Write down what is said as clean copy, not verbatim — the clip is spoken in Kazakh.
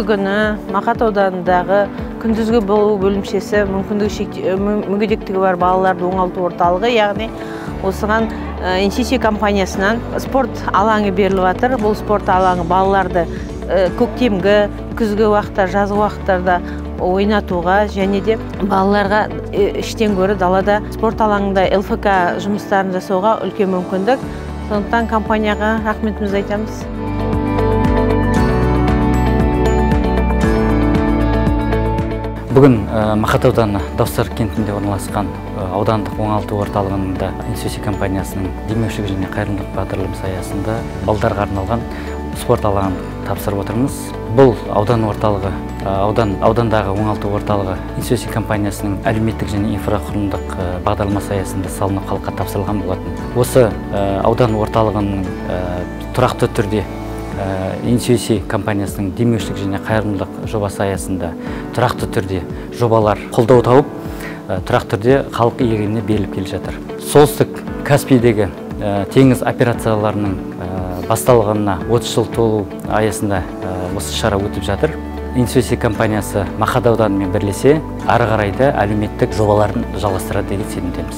бүгінгі күні Мақат ауданындағы күндізгі болу бөлімшесі мүгедектігі бар балаларды оңалту орталығы, яғни осыған NCC компаниясынан спорт алаңы беріліп жатыр. Бұл спорт алаңы балаларды көктемгі, күзгі уақытта, жазғы уақыттарда ойнатуға және де балаларға іштен гөрі далада спорт алаңында ЛФК жұмыстарын жасауға үлкен мүмкіндік. Сондықтан компанияға рахметімізді айтамыз. Бүгін Мақат ауданы Дауыстар кентінде орналасқан аудандық оңалту орталығында NCC компаниясының демеушілік және қайырымдылық бағдарламасы аясында балдарға арналған спорт алаңын тапсырып отырмыз. Бұл аудандағы оңалту орталығы NCC компаниясының әлеуметтік және инфрақұрылымдық бағдарламасы аясында салынып халыққа тапсырылған болатын. Осы аудан орталығының тұрақты түрде NCC компаниясының демеушілік және қайырымдылық жобасы аясында тұрақты түрде жобалар қолдау тауып, тұрақты түрде халық игілігіне беріліп келе жатыр. Солтүстік Каспийдегі теңіз операцияларының басталғанына 30 жыл толу аясында осы шара өтіп жатыр. NCC компаниясы Мақат ауданымен бірлесе, ары қарай да әлеуметтік жобаларын жалғастырады деген сенімдеміз.